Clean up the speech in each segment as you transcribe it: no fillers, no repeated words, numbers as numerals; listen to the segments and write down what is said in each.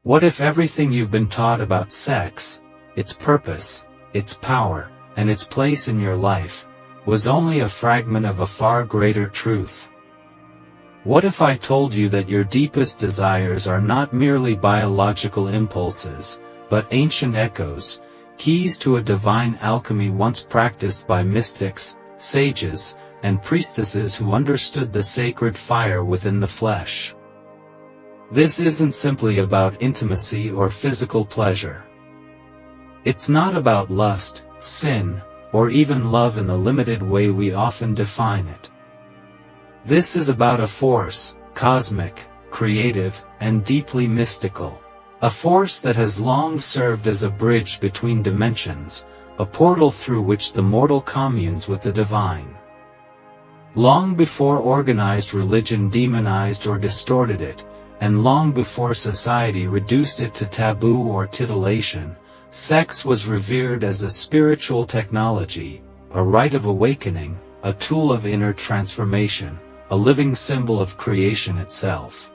What if everything you've been taught about sex, its purpose, its power, and its place in your life, was only a fragment of a far greater truth? What if I told you that your deepest desires are not merely biological impulses, but ancient echoes, keys to a divine alchemy once practiced by mystics, sages, and priestesses who understood the sacred fire within the flesh? This isn't simply about intimacy or physical pleasure. It's not about lust, sin, or even love in the limited way we often define it. This is about a force, cosmic, creative, and deeply mystical. A force that has long served as a bridge between dimensions, a portal through which the mortal communes with the divine. Long before organized religion demonized or distorted it, and long before society reduced it to taboo or titillation, sex was revered as a spiritual technology, a rite of awakening, a tool of inner transformation, a living symbol of creation itself.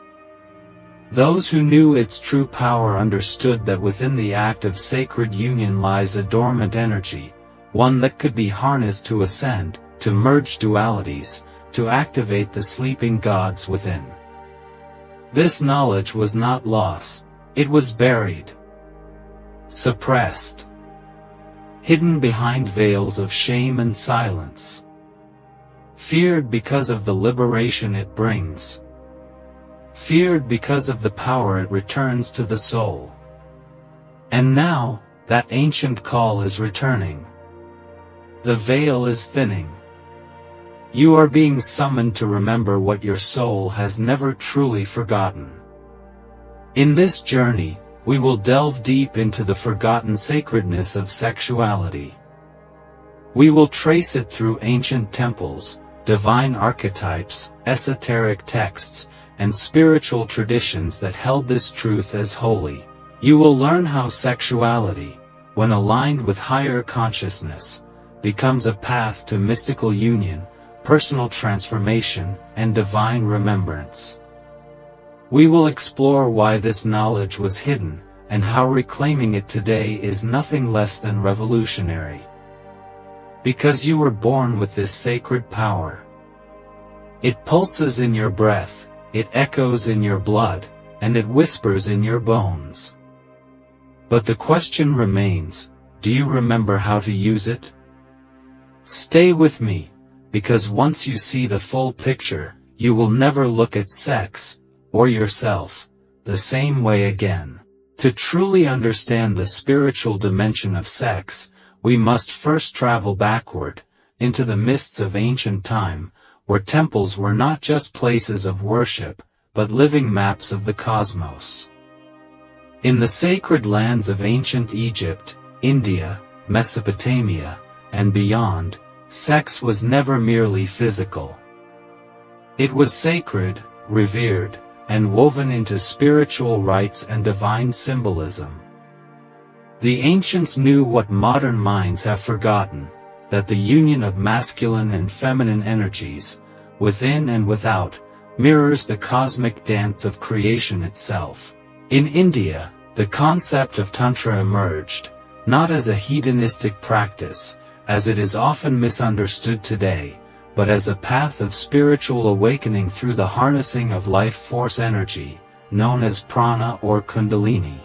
Those who knew its true power understood that within the act of sacred union lies a dormant energy, one that could be harnessed to ascend, to merge dualities, to activate the sleeping gods within. This knowledge was not lost, it was buried, suppressed, hidden behind veils of shame and silence. Feared because of the liberation it brings. Feared because of the power it returns to the soul. And now, that ancient call is returning. The veil is thinning. You are being summoned to remember what your soul has never truly forgotten. In this journey, we will delve deep into the forgotten sacredness of sexuality. We will trace it through ancient temples, divine archetypes, esoteric texts, and spiritual traditions that held this truth as holy. You will learn how sexuality, when aligned with higher consciousness, becomes a path to mystical union, personal transformation, and divine remembrance. We will explore why this knowledge was hidden, and how reclaiming it today is nothing less than revolutionary. Because you were born with this sacred power. It pulses in your breath, it echoes in your blood, and it whispers in your bones. But the question remains, do you remember how to use it? Stay with me, because once you see the full picture, you will never look at sex, or yourself, the same way again. To truly understand the spiritual dimension of sex, we must first travel backward, into the mists of ancient time, where temples were not just places of worship, but living maps of the cosmos. In the sacred lands of ancient Egypt, India, Mesopotamia, and beyond, sex was never merely physical. It was sacred, revered, and woven into spiritual rites and divine symbolism. The ancients knew what modern minds have forgotten, that the union of masculine and feminine energies, within and without, mirrors the cosmic dance of creation itself. In India, the concept of Tantra emerged, not as a hedonistic practice, as it is often misunderstood today, but as a path of spiritual awakening through the harnessing of life force energy, known as prana or Kundalini.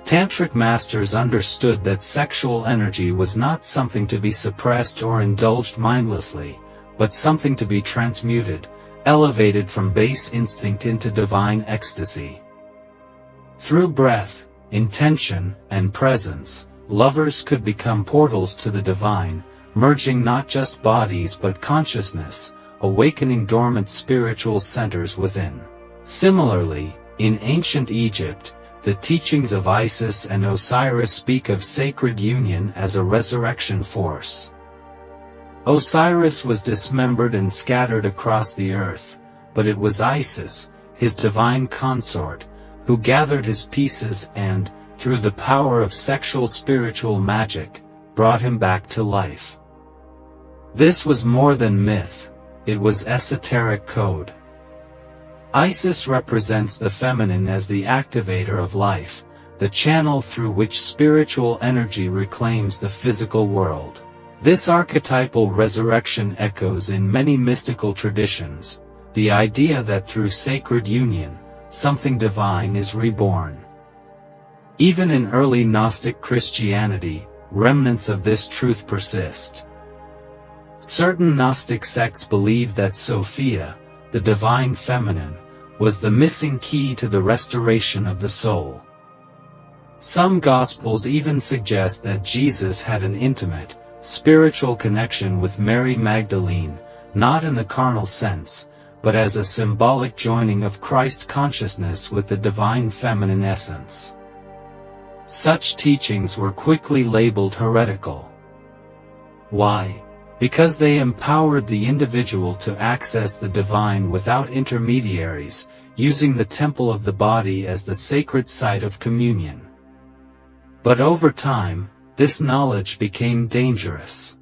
Tantric masters understood that sexual energy was not something to be suppressed or indulged mindlessly, but something to be transmuted, elevated from base instinct into divine ecstasy. Through breath, intention, and presence, lovers could become portals to the divine, merging not just bodies but consciousness, awakening dormant spiritual centers within. Similarly, in ancient Egypt, the teachings of Isis and Osiris speak of sacred union as a resurrection force. Osiris was dismembered and scattered across the earth, but it was Isis, his divine consort, who gathered his pieces and, through the power of sexual spiritual magic, brought him back to life. This was more than myth, it was esoteric code. Isis represents the feminine as the activator of life, the channel through which spiritual energy reclaims the physical world. This archetypal resurrection echoes in many mystical traditions, the idea that through sacred union, something divine is reborn. Even in early Gnostic Christianity, remnants of this truth persist. Certain Gnostic sects believe that Sophia, the divine feminine, was the missing key to the restoration of the soul. Some Gospels even suggest that Jesus had an intimate, spiritual connection with Mary Magdalene, not in the carnal sense, but as a symbolic joining of Christ consciousness with the divine feminine essence. Such teachings were quickly labeled heretical. Why? Because they empowered the individual to access the divine without intermediaries, using the temple of the body as the sacred site of communion. But over time, this knowledge became dangerous.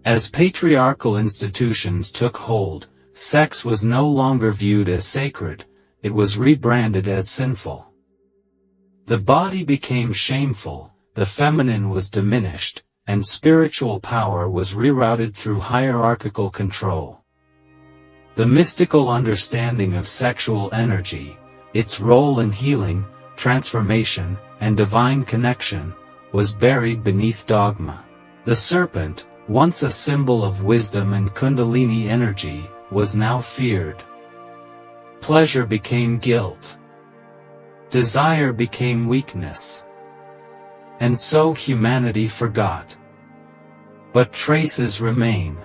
As patriarchal institutions took hold, sex was no longer viewed as sacred, it was rebranded as sinful. The body became shameful, the feminine was diminished, and spiritual power was rerouted through hierarchical control. The mystical understanding of sexual energy, its role in healing, transformation, and divine connection, was buried beneath dogma. The serpent, once a symbol of wisdom and Kundalini energy, was now feared. Pleasure became guilt. Desire became weakness. And so humanity forgot. But traces remain.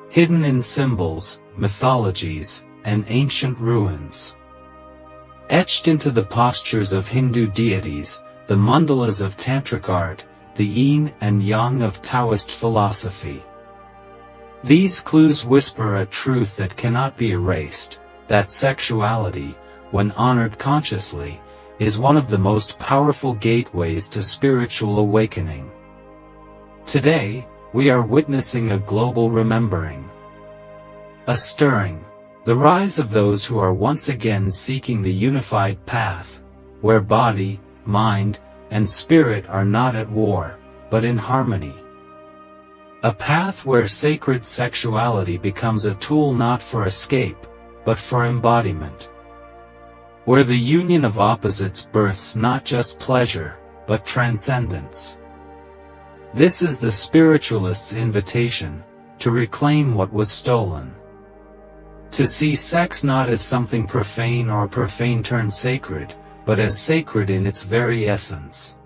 Hidden in symbols, mythologies, and ancient ruins. Etched into the postures of Hindu deities, the mandalas of Tantric art, the yin and yang of Taoist philosophy. These clues whisper a truth that cannot be erased, that sexuality, when honored consciously, is one of the most powerful gateways to spiritual awakening. Today, we are witnessing a global remembering. A stirring. The rise of those who are once again seeking the unified path, where body, mind, and spirit are not at war, but in harmony. A path where sacred sexuality becomes a tool not for escape, but for embodiment. Where the union of opposites births not just pleasure, but transcendence. This is the spiritualist's invitation, to reclaim what was stolen. To see sex not as something profane or profane turned sacred, but as sacred in its very essence.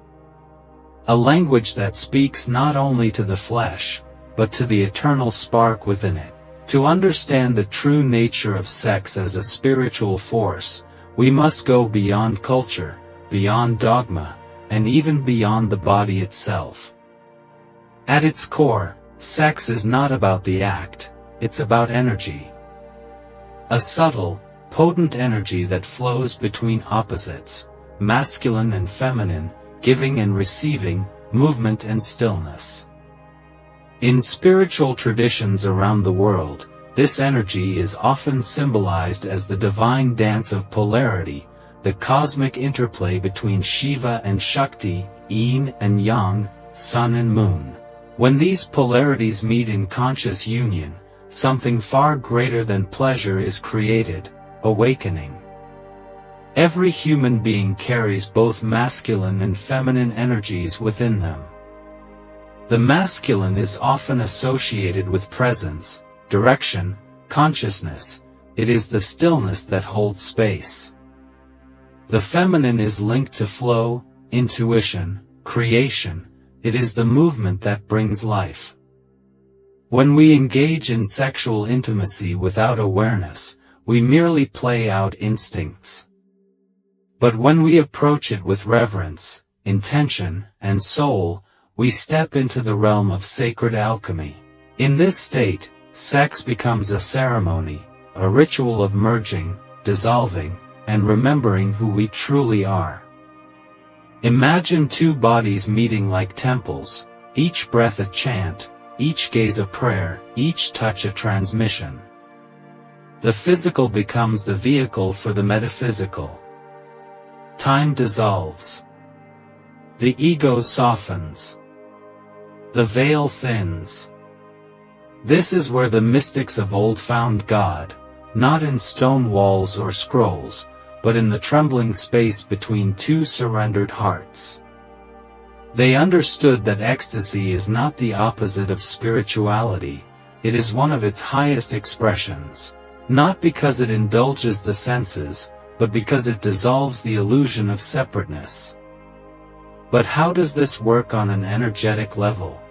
A language that speaks not only to the flesh, but to the eternal spark within it. To understand the true nature of sex as a spiritual force, we must go beyond culture, beyond dogma, and even beyond the body itself. At its core, sex is not about the act, it's about energy. A subtle, potent energy that flows between opposites, masculine and feminine, giving and receiving, movement and stillness. In spiritual traditions around the world, this energy is often symbolized as the divine dance of polarity, the cosmic interplay between Shiva and Shakti, yin and yang, sun and moon. When these polarities meet in conscious union, something far greater than pleasure is created, awakening. Every human being carries both masculine and feminine energies within them. The masculine is often associated with presence, direction, consciousness. It is the stillness that holds space. The feminine is linked to flow, intuition, creation. It is the movement that brings life. When we engage in sexual intimacy without awareness, we merely play out instincts. But when we approach it with reverence, intention, and soul, we step into the realm of sacred alchemy. In this state, sex becomes a ceremony, a ritual of merging, dissolving, and remembering who we truly are. Imagine two bodies meeting like temples, each breath a chant, each gaze a prayer, each touch a transmission. The physical becomes the vehicle for the metaphysical. Time dissolves. The ego softens. The veil thins. This is where the mystics of old found God, not in stone walls or scrolls, but in the trembling space between two surrendered hearts. They understood that ecstasy is not the opposite of spirituality, it is one of its highest expressions, not because it indulges the senses, but because it dissolves the illusion of separateness. But how does this work on an energetic level?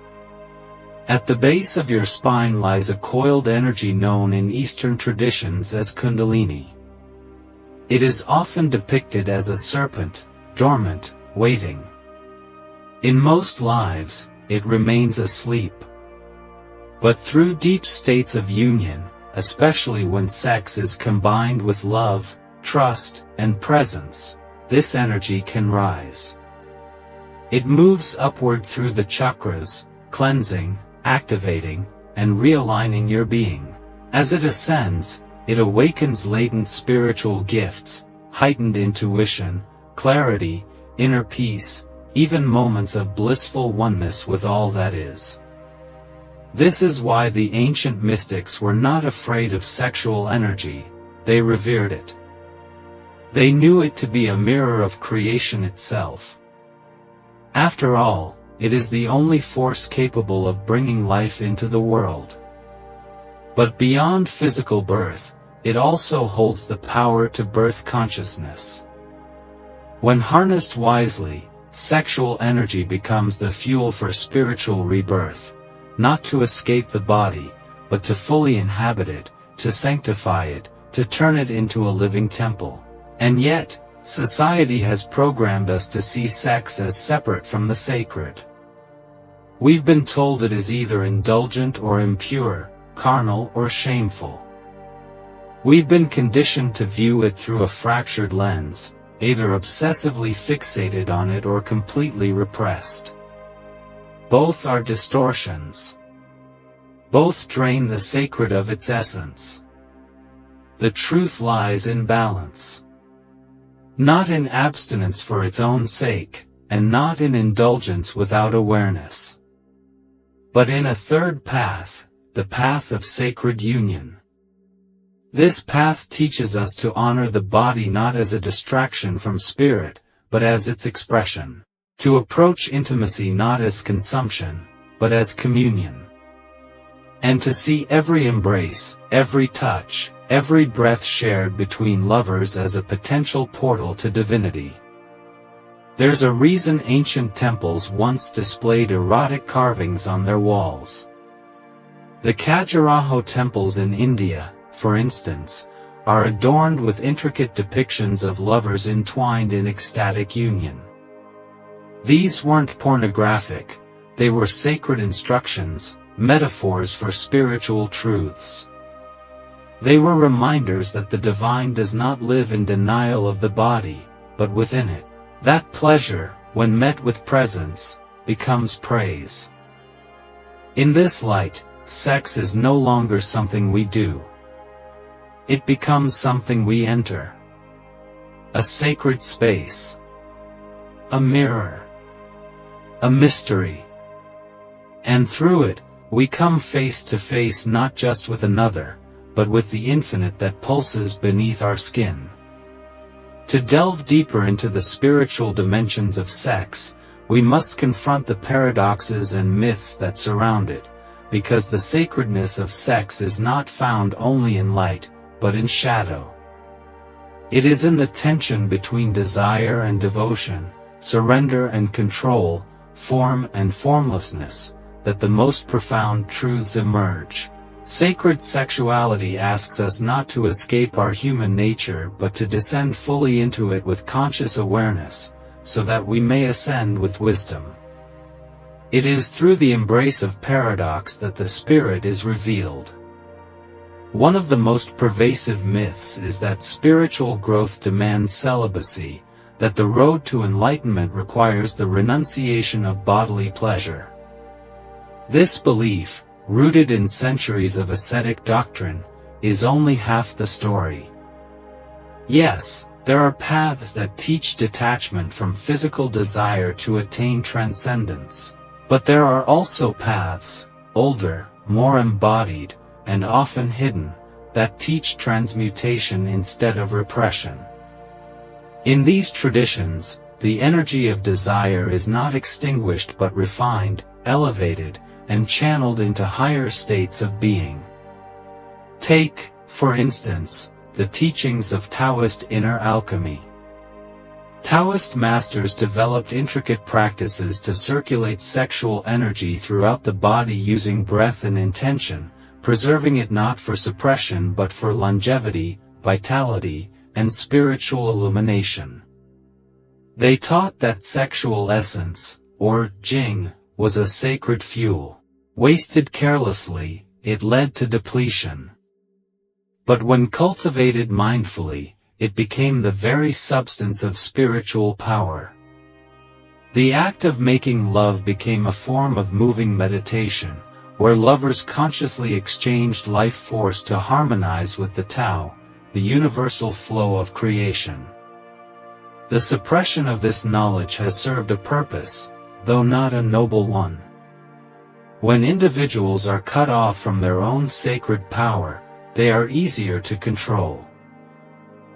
At the base of your spine lies a coiled energy known in Eastern traditions as Kundalini. It is often depicted as a serpent, dormant, waiting. In most lives, it remains asleep. But through deep states of union, especially when sex is combined with love, trust, and presence, this energy can rise. It moves upward through the chakras, cleansing, activating, and realigning your being. As it ascends, it awakens latent spiritual gifts, heightened intuition, clarity, inner peace, even moments of blissful oneness with all that is. This is why the ancient mystics were not afraid of sexual energy, they revered it. They knew it to be a mirror of creation itself. After all, it is the only force capable of bringing life into the world. But beyond physical birth, it also holds the power to birth consciousness. When harnessed wisely, sexual energy becomes the fuel for spiritual rebirth, not to escape the body, but to fully inhabit it, to sanctify it, to turn it into a living temple. And yet, society has programmed us to see sex as separate from the sacred. We've been told it is either indulgent or impure, carnal or shameful. We've been conditioned to view it through a fractured lens, either obsessively fixated on it or completely repressed. Both are distortions. Both drain the sacred of its essence. The truth lies in balance. Not in abstinence for its own sake, and not in indulgence without awareness. But in a third path, the path of sacred union. This path teaches us to honor the body not as a distraction from spirit, but as its expression. To approach intimacy not as consumption, but as communion. And to see every embrace, every touch, every breath shared between lovers as a potential portal to divinity. There's a reason ancient temples once displayed erotic carvings on their walls. The Khajuraho temples in India, for instance, are adorned with intricate depictions of lovers entwined in ecstatic union. These weren't pornographic, they were sacred instructions, metaphors for spiritual truths. They were reminders that the divine does not live in denial of the body, but within it. That pleasure, when met with presence, becomes praise. In this light, sex is no longer something we do. It becomes something we enter. A sacred space. A mirror. A mystery. And through it, we come face to face not just with another, but with the infinite that pulses beneath our skin. To delve deeper into the spiritual dimensions of sex, we must confront the paradoxes and myths that surround it, because the sacredness of sex is not found only in light, but in shadow. It is in the tension between desire and devotion, surrender and control, form and formlessness, that the most profound truths emerge. Sacred sexuality asks us not to escape our human nature but to descend fully into it with conscious awareness, so that we may ascend with wisdom. It is through the embrace of paradox that the spirit is revealed. One of the most pervasive myths is that spiritual growth demands celibacy, that the road to enlightenment requires the renunciation of bodily pleasure. This belief, rooted in centuries of ascetic doctrine, is only half the story. Yes, there are paths that teach detachment from physical desire to attain transcendence. But there are also paths, older, more embodied, and often hidden, that teach transmutation instead of repression. In these traditions, the energy of desire is not extinguished but refined, elevated, and channeled into higher states of being. Take, for instance, the teachings of Taoist inner alchemy. Taoist masters developed intricate practices to circulate sexual energy throughout the body using breath and intention, preserving it not for suppression but for longevity, vitality, and spiritual illumination. They taught that sexual essence, or jing, was a sacred fuel. Wasted carelessly, it led to depletion. But when cultivated mindfully, it became the very substance of spiritual power. The act of making love became a form of moving meditation, where lovers consciously exchanged life force to harmonize with the Tao, the universal flow of creation. The suppression of this knowledge has served a purpose, though not a noble one. When individuals are cut off from their own sacred power, they are easier to control.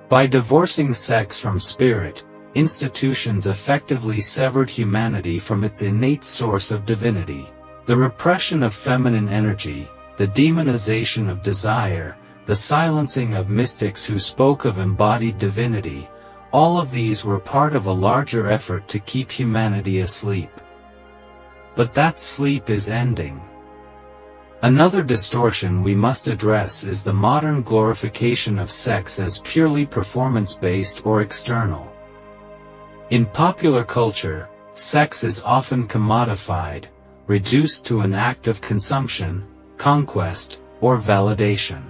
By divorcing sex from spirit, institutions effectively severed humanity from its innate source of divinity. The repression of feminine energy, the demonization of desire, the silencing of mystics who spoke of embodied divinity, all of these were part of a larger effort to keep humanity asleep. But that sleep is ending. Another distortion we must address is the modern glorification of sex as purely performance-based or external. In popular culture, sex is often commodified, reduced to an act of consumption, conquest, or validation.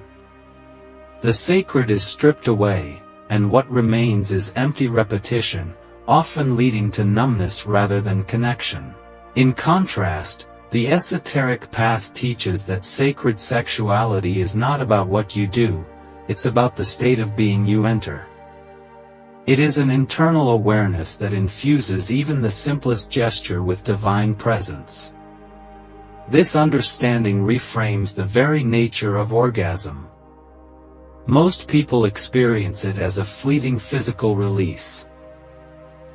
The sacred is stripped away, and what remains is empty repetition, often leading to numbness rather than connection. In contrast, the esoteric path teaches that sacred sexuality is not about what you do, it's about the state of being you enter. It is an internal awareness that infuses even the simplest gesture with divine presence. This understanding reframes the very nature of orgasm. Most people experience it as a fleeting physical release.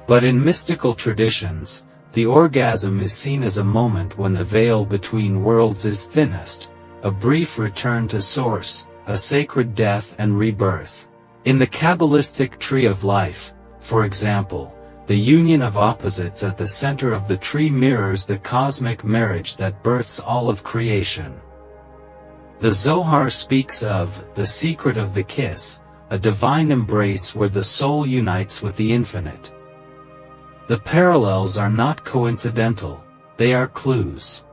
But in mystical traditions, the orgasm is seen as a moment when the veil between worlds is thinnest, a brief return to source, a sacred death and rebirth. In the Kabbalistic tree of life, for example, the union of opposites at the center of the tree mirrors the cosmic marriage that births all of creation. The Zohar speaks of the secret of the kiss, a divine embrace where the soul unites with the infinite. The parallels are not coincidental, they are clues.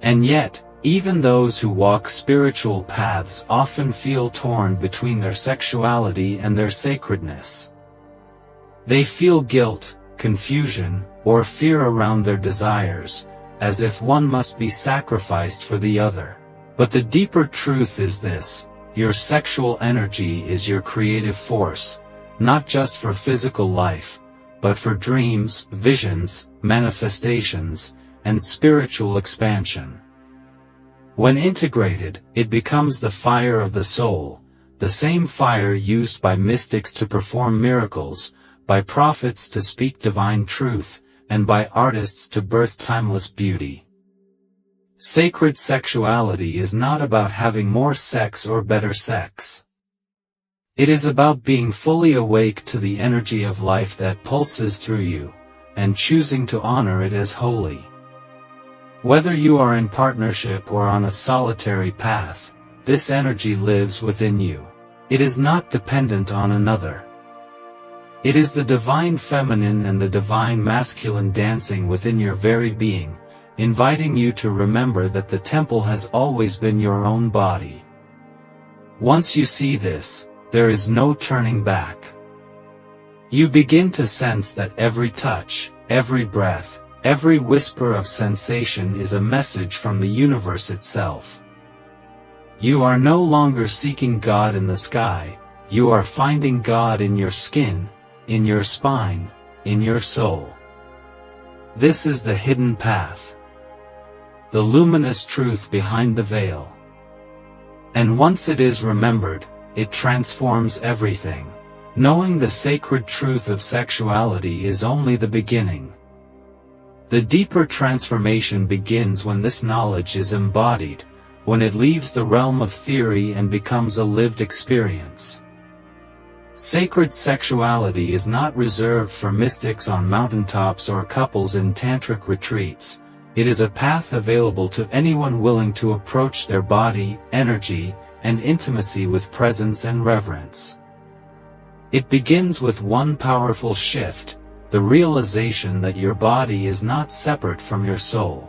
And yet, even those who walk spiritual paths often feel torn between their sexuality and their sacredness. They feel guilt, confusion, or fear around their desires, as if one must be sacrificed for the other. But the deeper truth is this: your sexual energy is your creative force, not just for physical life, but for dreams, visions, manifestations, and spiritual expansion. When integrated, it becomes the fire of the soul, the same fire used by mystics to perform miracles, by prophets to speak divine truth, and by artists to birth timeless beauty. Sacred sexuality is not about having more sex or better sex. It is about being fully awake to the energy of life that pulses through you, and choosing to honor it as holy. Whether you are in partnership or on a solitary path, this energy lives within you. It is not dependent on another. It is the divine feminine and the divine masculine dancing within your very being, inviting you to remember that the temple has always been your own body. Once you see this, there is no turning back. You begin to sense that every touch, every breath, every whisper of sensation is a message from the universe itself. You are no longer seeking God in the sky, you are finding God in your skin, in your spine, in your soul. This is the hidden path, the luminous truth behind the veil. And once it is remembered, it transforms everything. Knowing the sacred truth of sexuality is only the beginning. The deeper transformation begins when this knowledge is embodied, when it leaves the realm of theory and becomes a lived experience. Sacred sexuality is not reserved for mystics on mountaintops or couples in tantric retreats. It is a path available to anyone willing to approach their body, energy, and intimacy with presence and reverence. It begins with one powerful shift, the realization that your body is not separate from your soul.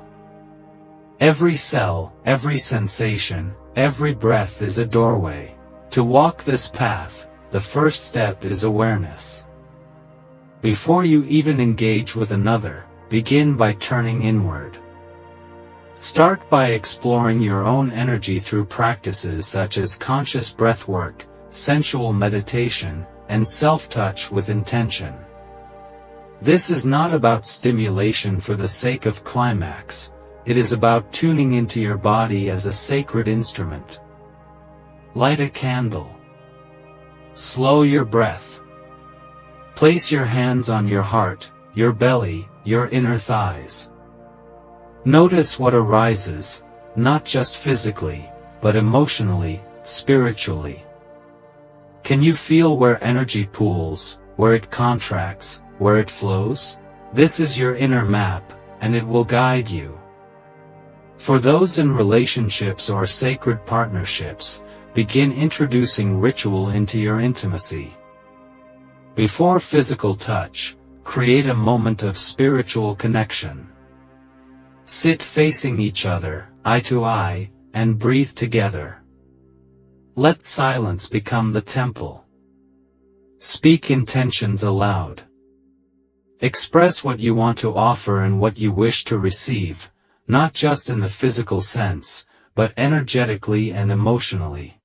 Every cell, every sensation, every breath is a doorway. To walk this path, the first step is awareness. Before you even engage with another, begin by turning inward. Start by exploring your own energy through practices such as conscious breathwork, sensual meditation, and self-touch with intention. This is not about stimulation for the sake of climax, it is about tuning into your body as a sacred instrument. Light a candle. Slow your breath. Place your hands on your heart, your belly, your inner thighs. Notice what arises, not just physically, but emotionally, spiritually. Can you feel where energy pools, where it contracts, where it flows? This is your inner map, and it will guide you. For those in relationships or sacred partnerships, begin introducing ritual into your intimacy. Before physical touch, create a moment of spiritual connection. Sit facing each other, eye to eye, and breathe together. Let silence become the temple. Speak intentions aloud. Express what you want to offer and what you wish to receive, not just in the physical sense, but energetically and emotionally.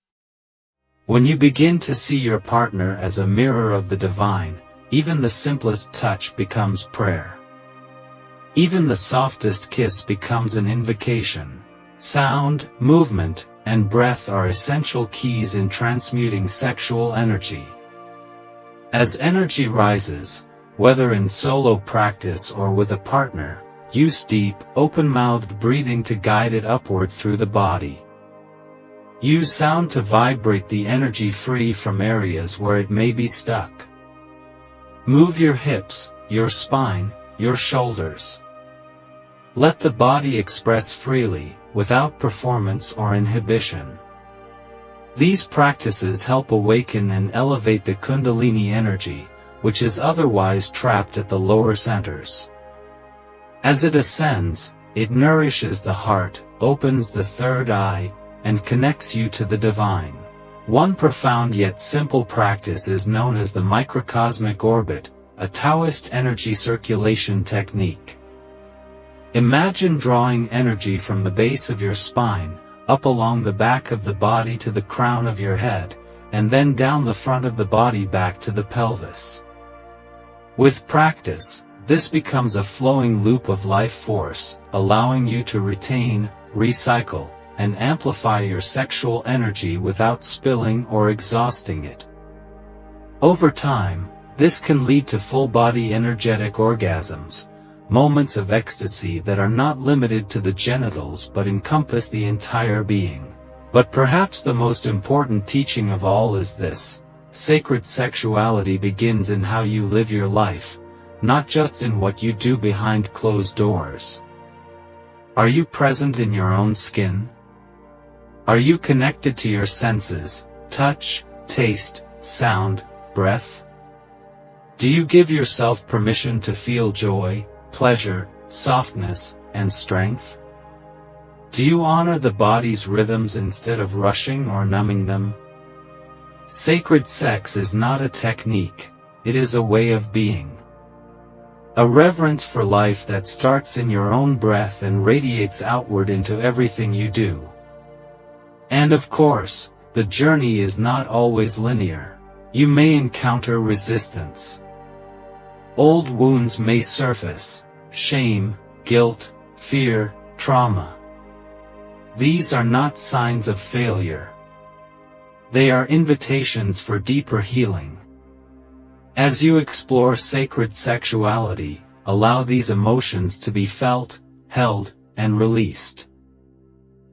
When you begin to see your partner as a mirror of the divine, even the simplest touch becomes prayer. Even the softest kiss becomes an invocation. Sound, movement, and breath are essential keys in transmuting sexual energy. As energy rises, whether in solo practice or with a partner, use deep, open-mouthed breathing to guide it upward through the body. Use sound to vibrate the energy free from areas where it may be stuck. Move your hips, your spine, your shoulders. Let the body express freely, without performance or inhibition. These practices help awaken and elevate the Kundalini energy, which is otherwise trapped at the lower centers. As it ascends, it nourishes the heart, opens the third eye, and connects you to the divine. One profound yet simple practice is known as the microcosmic orbit, a Taoist energy circulation technique. Imagine drawing energy from the base of your spine, up along the back of the body to the crown of your head, and then down the front of the body back to the pelvis. With practice, this becomes a flowing loop of life force, allowing you to retain, recycle, and amplify your sexual energy without spilling or exhausting it. Over time, this can lead to full-body energetic orgasms, moments of ecstasy that are not limited to the genitals but encompass the entire being. But perhaps the most important teaching of all is this: sacred sexuality begins in how you live your life, not just in what you do behind closed doors. Are you present in your own skin? Are you connected to your senses, touch, taste, sound, breath? Do you give yourself permission to feel joy, pleasure, softness, and strength? Do you honor the body's rhythms instead of rushing or numbing them? Sacred sex is not a technique, it is a way of being. A reverence for life that starts in your own breath and radiates outward into everything you do. And of course, the journey is not always linear. You may encounter resistance. Old wounds may surface: shame, guilt, fear, trauma. These are not signs of failure. They are invitations for deeper healing. As you explore sacred sexuality, allow these emotions to be felt, held, and released.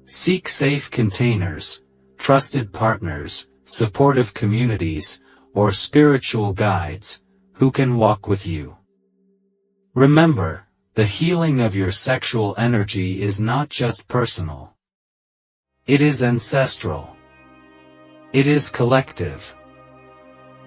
Seek safe containers, trusted partners, supportive communities, or spiritual guides who can walk with you. Remember, the healing of your sexual energy is not just personal. It is ancestral. It is collective.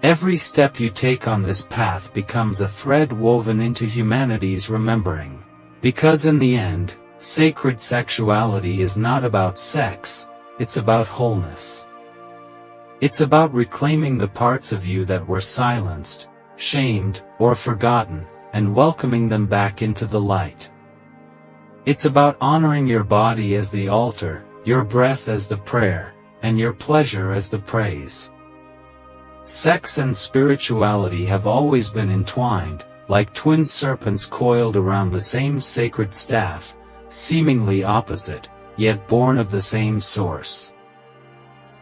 Every step you take on this path becomes a thread woven into humanity's remembering. Because in the end, sacred sexuality is not about sex, it's about wholeness. It's about reclaiming the parts of you that were silenced, shamed, or forgotten, and welcoming them back into the light. It's about honoring your body as the altar, your breath as the prayer, and your pleasure as the praise. Sex and spirituality have always been entwined, like twin serpents coiled around the same sacred staff, seemingly opposite, yet born of the same source.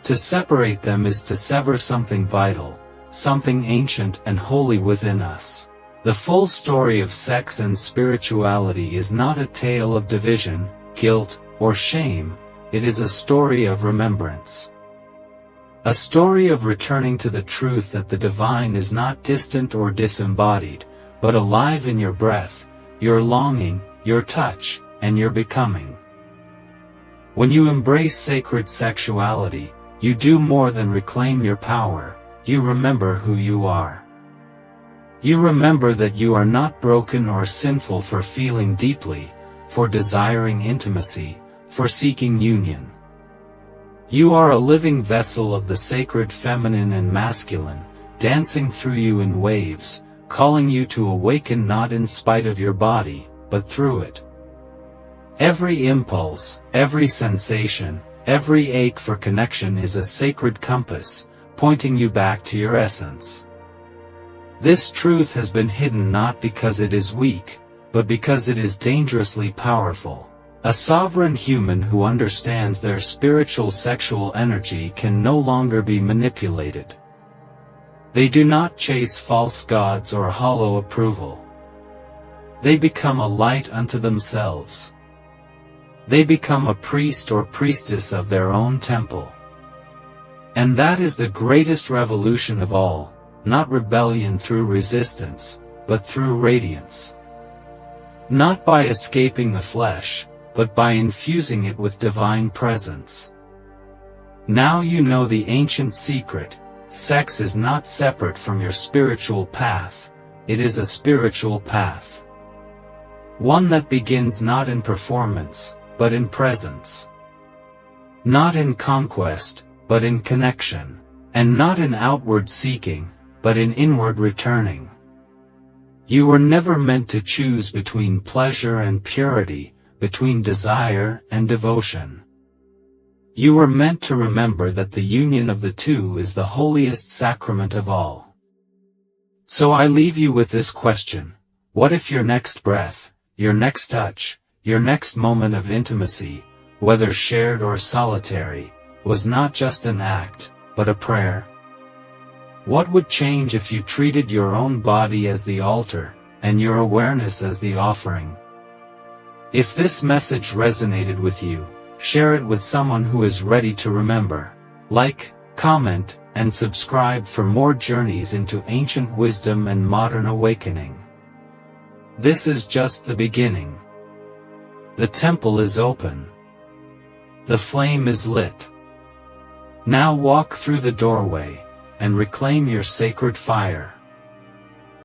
To separate them is to sever something vital, something ancient and holy within us. The full story of sex and spirituality is not a tale of division, guilt, or shame, it is a story of remembrance. A story of returning to the truth that the divine is not distant or disembodied, but alive in your breath, your longing, your touch, and your becoming. When you embrace sacred sexuality, you do more than reclaim your power, you remember who you are. You remember that you are not broken or sinful for feeling deeply, for desiring intimacy, for seeking union. You are a living vessel of the sacred feminine and masculine, dancing through you in waves, calling you to awaken not in spite of your body, but through it. Every impulse, every sensation, every ache for connection is a sacred compass, pointing you back to your essence. This truth has been hidden not because it is weak, but because it is dangerously powerful. A sovereign human who understands their spiritual sexual energy can no longer be manipulated. They do not chase false gods or hollow approval. They become a light unto themselves. They become a priest or priestess of their own temple. And that is the greatest revolution of all, not rebellion through resistance, but through radiance. Not by escaping the flesh, but by infusing it with divine presence. Now you know the ancient secret: sex is not separate from your spiritual path, it is a spiritual path. One that begins not in performance, but in presence. Not in conquest, but in connection. And not in outward seeking, but in inward returning. You were never meant to choose between pleasure and purity, between desire and devotion. You were meant to remember that the union of the two is the holiest sacrament of all. So I leave you with this question: what if your next breath, your next touch, your next moment of intimacy, whether shared or solitary, was not just an act, but a prayer? What would change if you treated your own body as the altar, and your awareness as the offering? If this message resonated with you, share it with someone who is ready to remember. Like, comment, and subscribe for more journeys into ancient wisdom and modern awakening. This is just the beginning. The temple is open. The flame is lit. Now walk through the doorway, and reclaim your sacred fire.